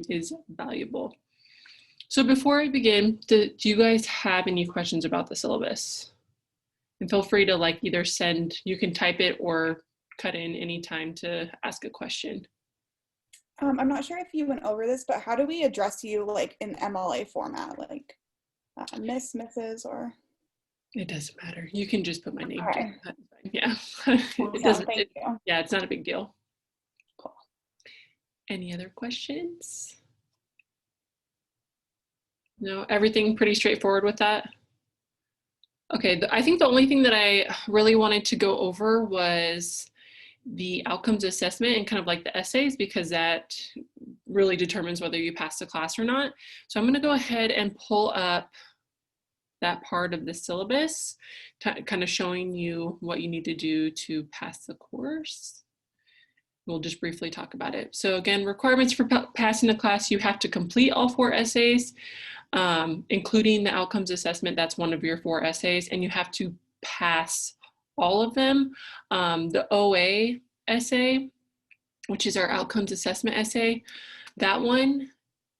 is valuable. So before I begin, do you guys have any questions about the syllabus? And feel free to like either send, you can type it or cut in anytime to ask a question. I'm not sure if you went over this, but how do we address you like in MLA format, like Miss, Mrs, or? It doesn't matter. You can just put my name. Okay. Yeah. It doesn't. Thank you. Yeah, it's not a big deal. Cool. Any other questions? No, everything pretty straightforward with that? Okay, I think the only thing that I really wanted to go over was the outcomes assessment and kind of like the essays, because that really determines whether you pass the class or not. So I'm going to go ahead and pull up that part of the syllabus, kind of showing you what you need to do to pass the course. We'll just briefly talk about it. So again, requirements for passing the class: you have to complete all 4 essays, including the outcomes assessment. That's one of your 4 essays, and you have to pass all of them. The OA essay, which is our outcomes assessment essay, that one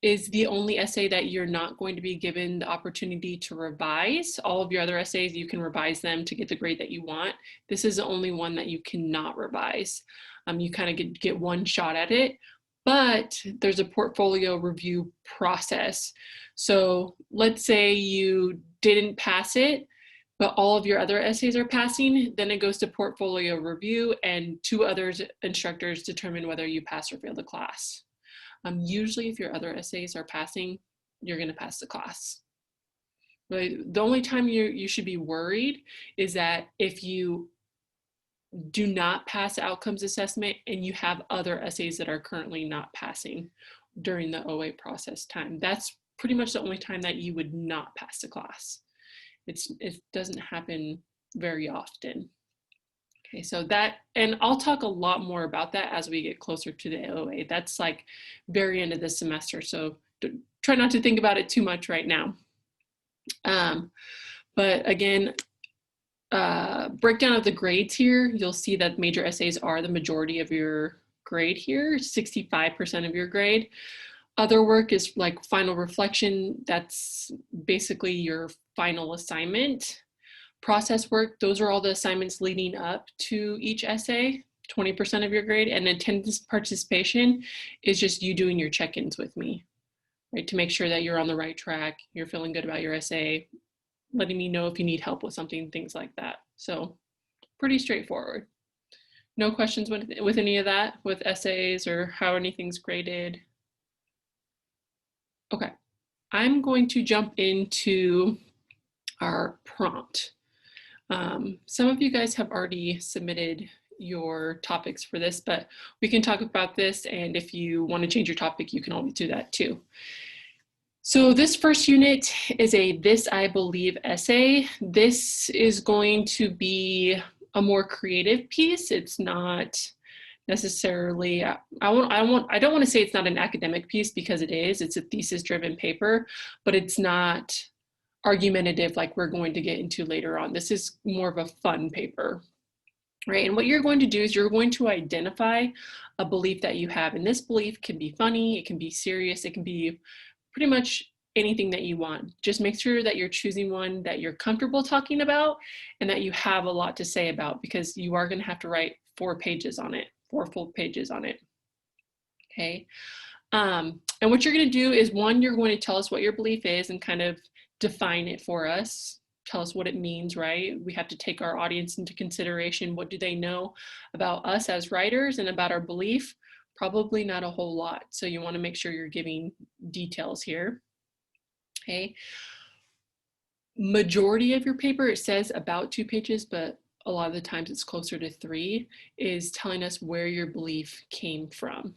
is the only essay that you're not going to be given the opportunity to revise. All of your other essays, you can revise them to get the grade that you want. This is the only one that you cannot revise. You kind of get one shot at it, but there's a portfolio review process. So let's say you didn't pass it, but all of your other essays are passing, then it goes to portfolio review, and 2 other instructors determine whether you pass or fail the class. Usually if your other essays are passing, you're gonna pass the class. But the only time you should be worried is that if you do not pass outcomes assessment and you have other essays that are currently not passing during the OA process time. That's pretty much the only time that you would not pass the class. It doesn't happen very often. Okay, so that, and I'll talk a lot more about that as we get closer to the OA. That's like very end of the semester, so try not to think about it too much right now. But again, breakdown of the grades here, you'll see that major essays are the majority of your grade here, 65% of your grade. Other work is like final reflection, that's basically your final assignment. Process work, those are all the assignments leading up to each essay, 20% of your grade. And attendance participation is just you doing your check-ins with me, right? To make sure that you're on the right track, you're feeling good about your essay, letting me know if you need help with something, things like that. So pretty straightforward. No questions with any of that, with essays or how anything's graded? Okay, I'm going to jump into our prompt. Some of you guys have already submitted your topics for this, but we can talk about this, and if you want to change your topic, you can always do that too. So this first unit is a "This I Believe" essay. This is going to be a more creative piece. It's not necessarily, I don't want to say it's not an academic piece, because it is. It's a thesis-driven paper, but it's not argumentative like we're going to get into later on. This is more of a fun paper, right? And what you're going to do is you're going to identify a belief that you have, and this belief can be funny, it can be serious, it can be pretty much anything that you want. Just make sure that you're choosing one that you're comfortable talking about and that you have a lot to say about, because you are going to have to write 4 pages on it, 4 full pages on it. Okay. And what you're going to do is, one, you're going to tell us what your belief is and kind of define it for us. Tell us what it means, right? We have to take our audience into consideration. What do they know about us as writers and about our belief? Probably not a whole lot. So you want to make sure you're giving details here. Okay. Majority of your paper, it says about 2 pages, but a lot of the times it's closer to 3, is telling us where your belief came from,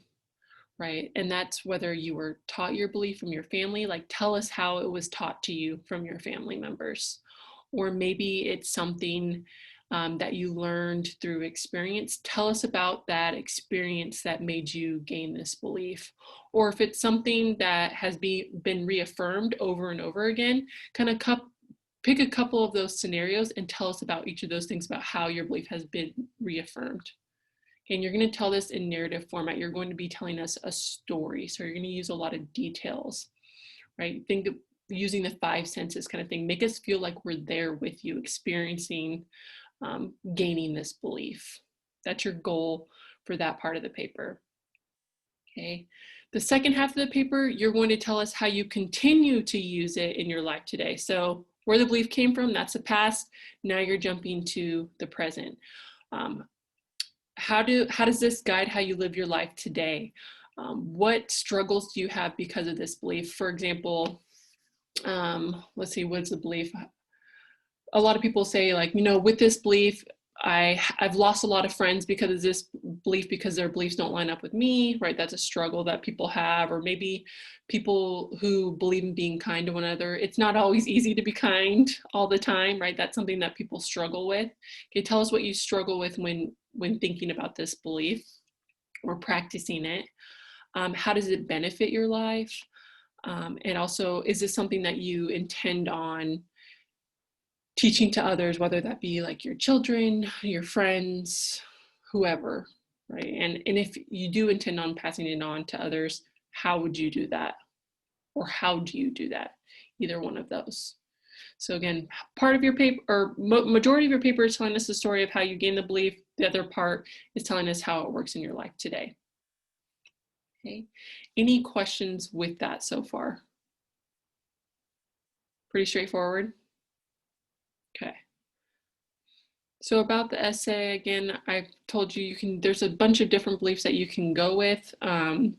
right? And that's whether you were taught your belief from your family, like tell us how it was taught to you from your family members. Or maybe it's something that you learned through experience. Tell us about that experience that made you gain this belief. Or if it's something that has been reaffirmed over and over again, kind of pick a couple of those scenarios and tell us about each of those things, about how your belief has been reaffirmed. And you're going to tell this in narrative format. You're going to be telling us a story. So you're going to use a lot of details, right? Think of using the five senses kind of thing. Make us feel like we're there with you, experiencing, gaining this belief. That's your goal for that part of the paper. Okay. The second half of the paper, you're going to tell us how you continue to use it in your life today. So where the belief came from, that's the past. Now you're jumping to the present. How does this guide how you live your life today? What struggles do you have because of this belief? For example, let's see, what's the belief? A lot of people say, like, you know, with this belief, I've lost a lot of friends because of this belief, because their beliefs don't line up with me, right? That's a struggle that people have. Or maybe people who believe in being kind to one another. It's not always easy to be kind all the time, right? That's something that people struggle with. Okay, tell us what you struggle with when thinking about this belief or practicing it. How does it benefit your life? And also, is this something that you intend on teaching to others, whether that be like your children, your friends, whoever, right? And if you do intend on passing it on to others, how would you do that? Or how do you do that? Either one of those. So again, part of your paper, or majority of your paper is telling us the story of how you gain the belief. The other part is telling us how it works in your life today. Okay. Any questions with that so far? Pretty straightforward. Okay. So about the essay, again, I've told you, there's a bunch of different beliefs that you can go with. A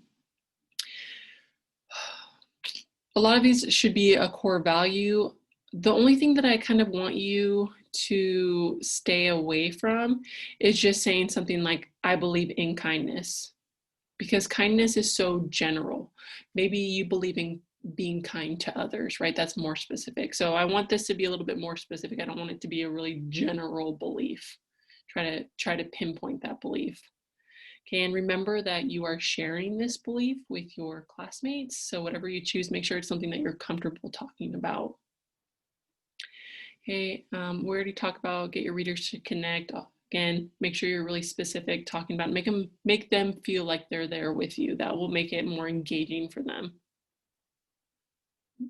lot of these should be a core value. The only thing that I kind of want you to stay away from is just saying something like, I believe in kindness, because kindness is so general. Maybe you believe in being kind to others, right? That's more specific. So I want this to be a little bit more specific. I don't want it to be a really general belief. Try to pinpoint that belief. Okay, and remember that you are sharing this belief with your classmates. So whatever you choose, make sure it's something that you're comfortable talking about. Okay, we already talked about get your readers to connect. Again, make sure you're really specific talking about it. Make them feel like they're there with you. That will make it more engaging for them.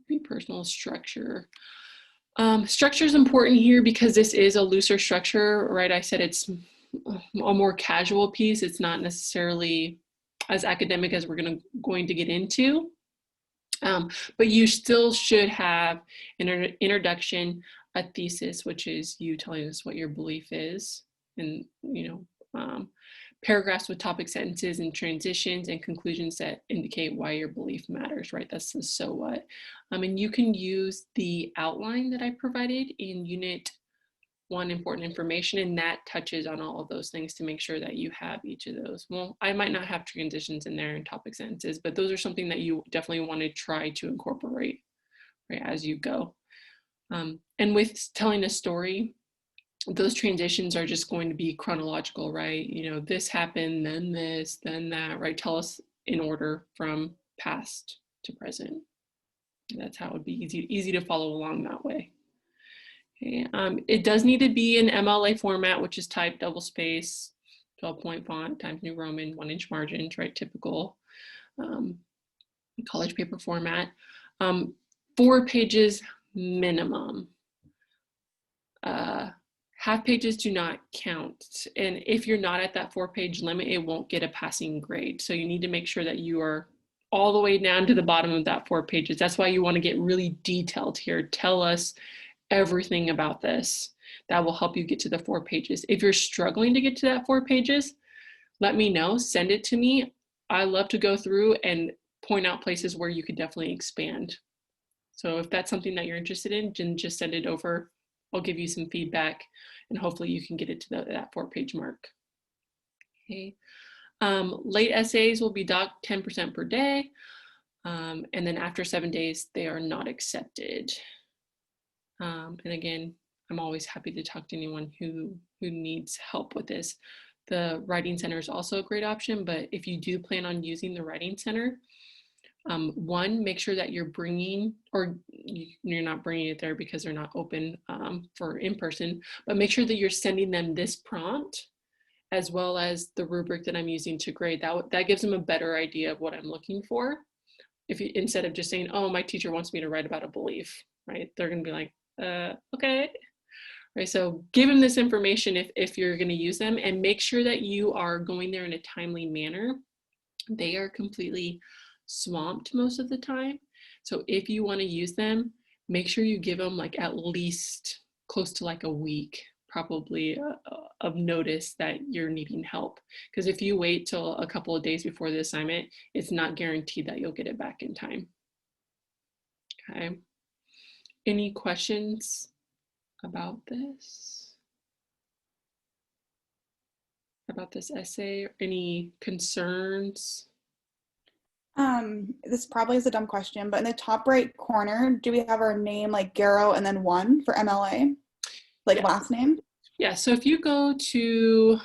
Be personal structure. Structure is important here because this is a looser structure, right? I said it's a more casual piece. It's not necessarily as academic as we're going to get into. But you still should have an introduction, a thesis, which is you telling us what your belief is, and paragraphs with topic sentences and transitions and conclusions that indicate why your belief matters, right? That's the so what. And you can use the outline that I provided in Unit 1, important information, and that touches on all of those things to make sure that you have each of those. Well, I might not have transitions in there and topic sentences, but those are something that you definitely want to try to incorporate, right, as you go. And with telling a story, those transitions are just going to be chronological, right? You know, this happened, then this, then that, right? Tell us in order from past to present. That's how it would be easy to follow along that way. Okay. It does need to be in MLA format, which is type double space, 12-point font, Times New Roman, 1-inch margins, right? Typical college paper format. 4 pages minimum. Half pages do not count. And if you're not at that 4-page limit, it won't get a passing grade. So you need to make sure that you are all the way down to the bottom of that 4 pages. That's why you want to get really detailed here. Tell us everything about this. That will help you get to the 4 pages. If you're struggling to get to that 4 pages, let me know, send it to me. I love to go through and point out places where you could definitely expand. So if that's something that you're interested in, then just send it over. I'll give you some feedback and hopefully you can get it to that 4-page mark. Okay. Late essays will be docked 10% per day. And then after 7 days, they are not accepted. And again, I'm always happy to talk to anyone who needs help with this. The Writing Center is also a great option, but if you do plan on using the Writing Center, one, make sure that you're bringing, or you're not bringing it there because they're not open for in-person, but make sure that you're sending them this prompt as well as the rubric that I'm using to grade. That gives them a better idea of what I'm looking for. If you, instead of just saying, oh, my teacher wants me to write about a belief, right? They're gonna be like, okay. Right, so give them this information if you're gonna use them, and make sure that you are going there in a timely manner. They are completely swamped most of the time. So if you wanna use them, make sure you give them like at least close to like a week, probably of notice that you're needing help. Because if you wait till a couple of days before the assignment, it's not guaranteed that you'll get it back in time. Okay. Any questions about this? About this essay? Any concerns? This probably is a dumb question, but in the top right corner, do we have our name like Garrow and then 1 for MLA? Like Yeah. last name? Yeah, so if you go to,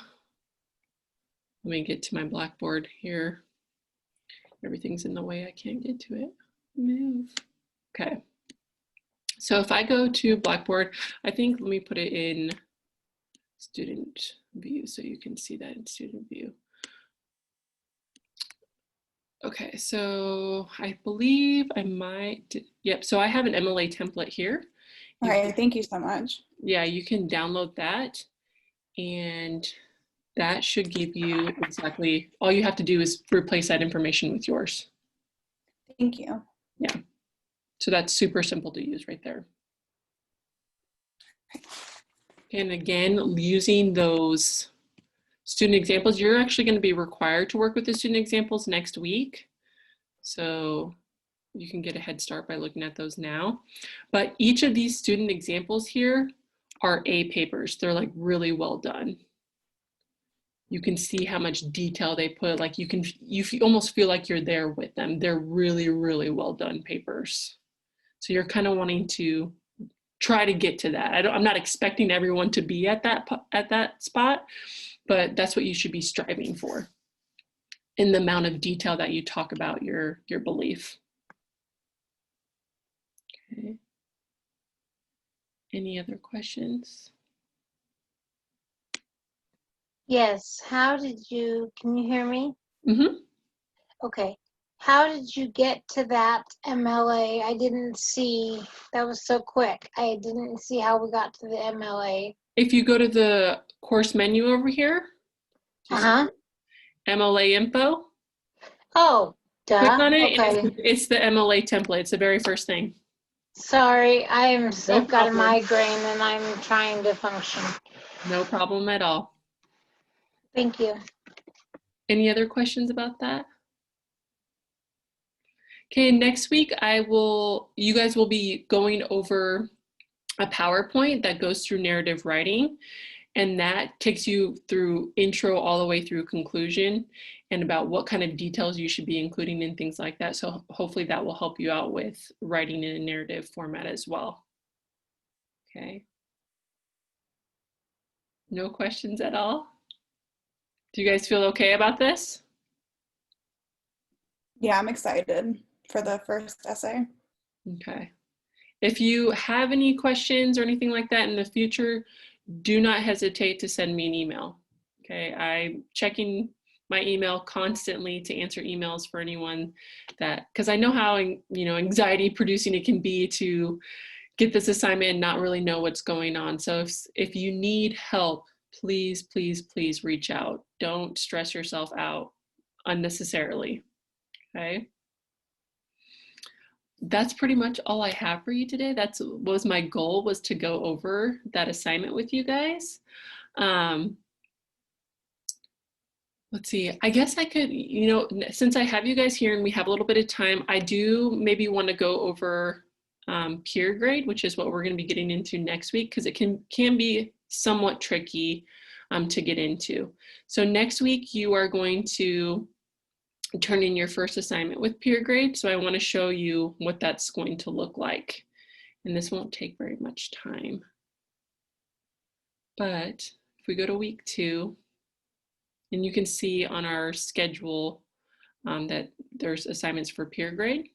let me get to my Blackboard here. Everything's in the way, I can't get to it. Move. Okay. So if I go to Blackboard, I think, let me put it in student view so you can see that in student view. Okay, so I believe I might, yep, so I have an MLA template here. All right, thank you so much. Yeah, you can download that, and that should give you exactly, all you have to do is replace that information with yours. Thank you. Yeah, so that's super simple to use right there. And again, using those student examples, you're actually going to be required to work with the student examples next week. So you can get a head start by looking at those now. But each of these student examples here are A papers. They're like really well done. You can see how much detail they put. Like you almost feel like you're there with them. They're really, really well done papers. So you're kind of wanting to try to get to that. I'm not expecting everyone to be at that spot, but that's what you should be striving for in the amount of detail that you talk about your belief. Okay. Any other questions? Yes. How did you, can you hear me? Mm-hmm. Okay. How did you get to that MLA? I didn't see, that was so quick. I didn't see how we got to the MLA. If you go to the course menu over here, MLA info. Oh, duh. Click on it, Okay. and it's the MLA template. It's the very first thing. Sorry, I've got a problem. migraine and I'm trying to function. No problem at all. Thank you. Any other questions about that? Okay, next week you guys will be going over a PowerPoint that goes through narrative writing, and that takes you through intro all the way through conclusion and about what kind of details you should be including and things like that. So hopefully that will help you out with writing in a narrative format as well. Okay. No questions at all? Do you guys feel okay about this? Yeah, I'm excited for the first essay. Okay. If you have any questions or anything like that in the future, do not hesitate to send me an email. Okay, I'm checking my email constantly to answer emails for anyone that, because I know how anxiety producing it can be to get this assignment and not really know what's going on. So if you need help, please, please, please reach out. Don't stress yourself out unnecessarily. Okay. That's pretty much all I have for you today. That was my goal, was to go over that assignment with you guys. Let's see, I guess I could, since I have you guys here and we have a little bit of time, I do maybe want to go over peer grade, which is what we're going to be getting into next week, because it can be somewhat tricky to get into. So next week you are going to turn in your first assignment with peer grade. So I want to show you what that's going to look like. And this won't take very much time. But if we go to week 2, and you can see on our schedule that there's assignments for peer grade,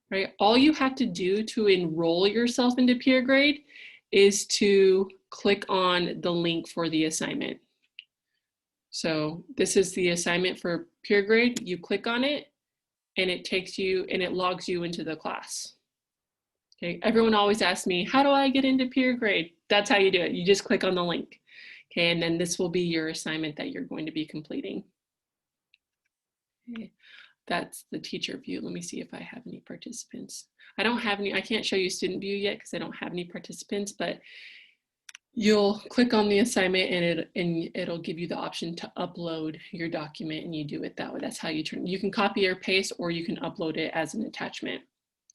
right? All you have to do to enroll yourself into peer grade is to click on the link for the assignment. So this is the assignment for peer grade. You click on it and it takes you and it logs you into the class. Okay, everyone always asks me, how do I get into peer grade? That's how you do it. You just click on the link. Okay, and then this will be your assignment that you're going to be completing. Okay, that's the teacher view. Let me see if I have any participants. I don't have any, I can't show you student view yet because I don't have any participants, but you'll click on the assignment and it'll give you the option to upload your document, and you do it that way. That's how you turn. You can copy or paste, or you can upload it as an attachment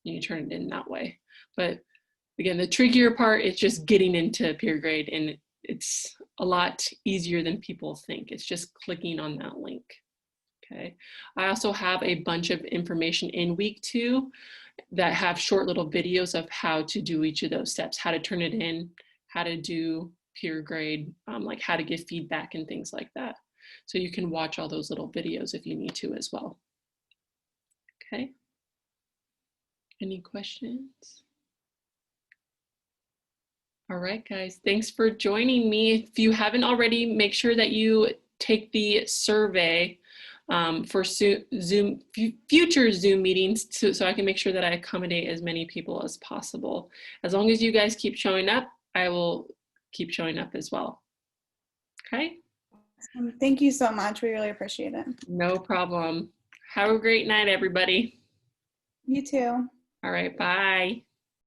and you turn it in that way. But again, the trickier part is just getting into peer grade, and it's a lot easier than people think. It's just clicking on that link. Okay. I also have a bunch of information in week 2 that have short little videos of how to do each of those steps, how to turn it in, how to do peer grade, like how to give feedback and things like that. So you can watch all those little videos if you need to as well. Okay. Any questions? All right, guys, thanks for joining me. If you haven't already, make sure that you take the survey for Zoom, future Zoom meetings so I can make sure that I accommodate as many people as possible. As long as you guys keep showing up, I will keep showing up as well. Okay? Thank you so much. We really appreciate it. No problem. Have a great night, everybody. You too. All right, bye.